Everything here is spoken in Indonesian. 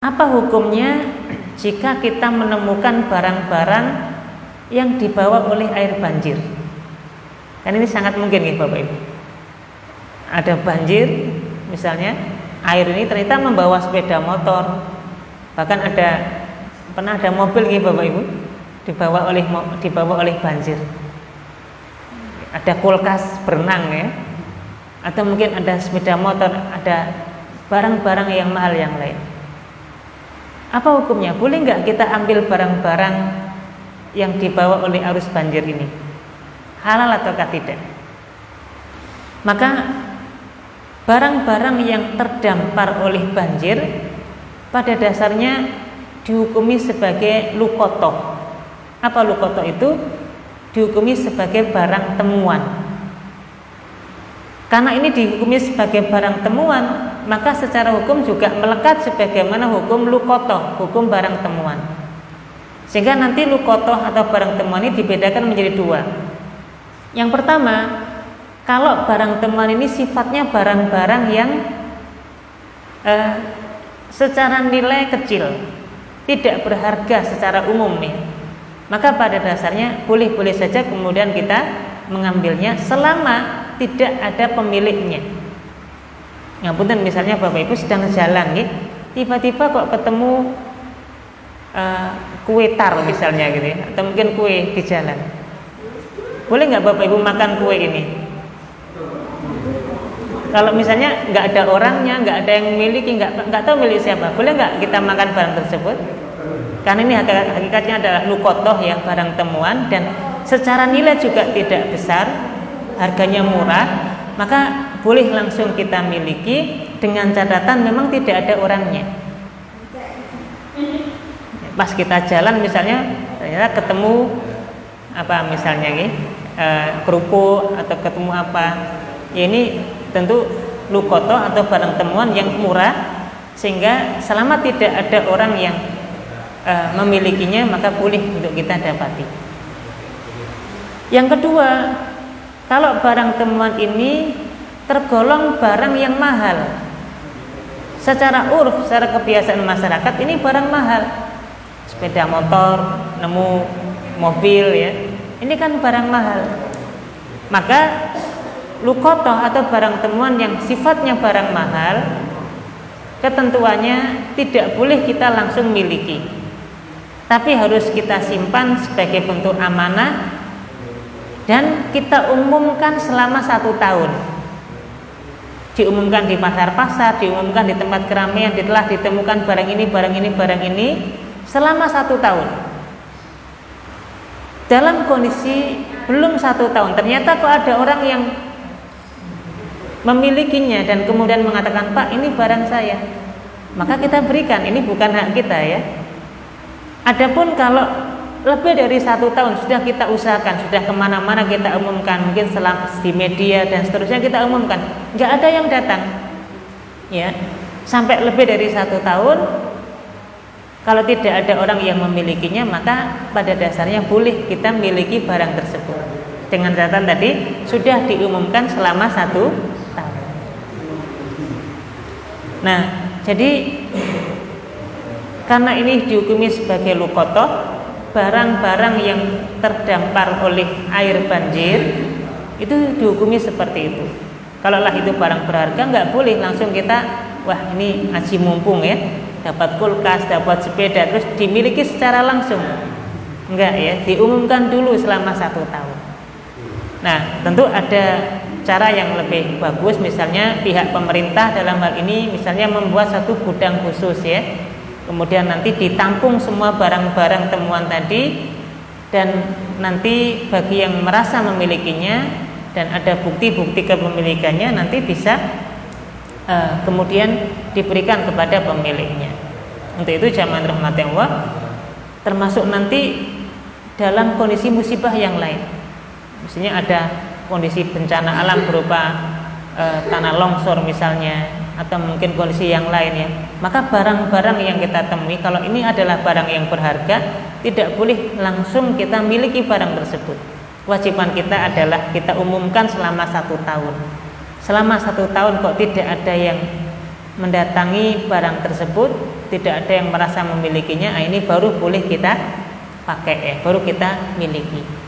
Apa hukumnya jika kita menemukan barang-barang yang dibawa oleh air banjir? Kan ini sangat mungkin ya Bapak Ibu. Ada banjir, misalnya air ini ternyata membawa sepeda motor, bahkan pernah ada mobil ya Bapak Ibu dibawa oleh banjir. Ada kulkas berenang ya, atau mungkin ada sepeda motor, ada barang-barang yang mahal yang lain. Apa hukumnya? Boleh nggak kita ambil barang-barang yang dibawa oleh arus banjir ini? Halal ataukah tidak? Maka barang-barang yang terdampar oleh banjir pada dasarnya dihukumi sebagai lukotoh. Apa lukotoh itu? Dihukumi sebagai barang temuan. Karena ini dihukumi sebagai barang temuan, maka secara hukum juga melekat sebagaimana hukum lukotoh, hukum barang temuan. Sehingga nanti lukotoh atau barang temuan ini dibedakan menjadi dua. Yang pertama, kalau barang temuan ini sifatnya barang-barang yang secara nilai kecil, tidak berharga secara umum nih, maka pada dasarnya boleh-boleh saja kemudian kita mengambilnya selama tidak ada pemiliknya. Ngapunten, misalnya Bapak Ibu sedang jalan nih, tiba-tiba kok ketemu kue tar misalnya gitu ya, atau mungkin kue di jalan. Boleh nggak Bapak Ibu makan kue ini? Kalau misalnya nggak ada orangnya, nggak ada yang memiliki, nggak tahu milik siapa, boleh nggak kita makan barang tersebut? Karena ini hakikatnya adalah lukotoh ya, barang temuan, dan secara nilai juga tidak besar, harganya murah, maka boleh langsung kita miliki dengan catatan memang tidak ada orangnya. Pas kita jalan misalnya ternyata ketemu apa misalnya kerupuk atau ketemu apa, ya ini tentu lukotoh atau barang temuan yang murah, sehingga selama tidak ada orang yang memilikinya maka boleh untuk kita dapati. Yang kedua, kalau barang temuan ini tergolong barang yang mahal, secara urf, secara kebiasaan masyarakat ini barang mahal. Sepeda motor, nemu mobil ya, ini kan barang mahal. Maka lukotoh atau barang temuan yang sifatnya barang mahal, ketentuannya tidak boleh kita langsung miliki, tapi harus kita simpan sebagai bentuk amanah dan kita umumkan selama 1 tahun. Diumumkan di pasar-pasar, diumumkan di tempat keramaian, telah ditemukan barang ini selama 1 tahun. Dalam kondisi belum 1 tahun, ternyata kok ada orang yang memilikinya dan kemudian mengatakan, Pak, ini barang saya, maka kita berikan, ini bukan hak kita ya. Adapun kalau lebih dari 1 tahun sudah kita usahakan, sudah kemana-mana kita umumkan, mungkin di media dan seterusnya kita umumkan, nggak ada yang datang ya, sampai lebih dari 1 tahun, kalau tidak ada orang yang memilikinya, maka pada dasarnya boleh kita miliki barang tersebut dengan catatan tadi sudah diumumkan selama 1 tahun. Nah, jadi karena ini dihukumi sebagai lukotoh, barang-barang yang terdampar oleh air banjir itu dihukumi seperti itu. Kalaulah itu barang berharga, nggak boleh langsung kita, wah ini aji mumpung ya, dapat kulkas, dapat sepeda, terus dimiliki secara langsung. Enggak ya, diumumkan dulu selama 1 tahun. Nah, tentu ada cara yang lebih bagus, misalnya pihak pemerintah dalam hal ini misalnya membuat satu gudang khusus ya, kemudian nanti ditampung semua barang-barang temuan tadi, dan nanti bagi yang merasa memilikinya dan ada bukti-bukti kepemilikannya nanti bisa kemudian diberikan kepada pemiliknya. Untuk itu jamaah rahmati Allah, termasuk nanti dalam kondisi musibah yang lain, misalnya ada kondisi bencana alam berupa tanah longsor misalnya, atau mungkin kondisi yang lain ya, maka barang-barang yang kita temui, kalau ini adalah barang yang berharga, tidak boleh langsung kita miliki barang tersebut. Kewajiban kita adalah kita umumkan selama 1 tahun. Selama 1 tahun kok tidak ada yang mendatangi barang tersebut, tidak ada yang merasa memilikinya, ini baru boleh kita pakai ya, baru kita miliki.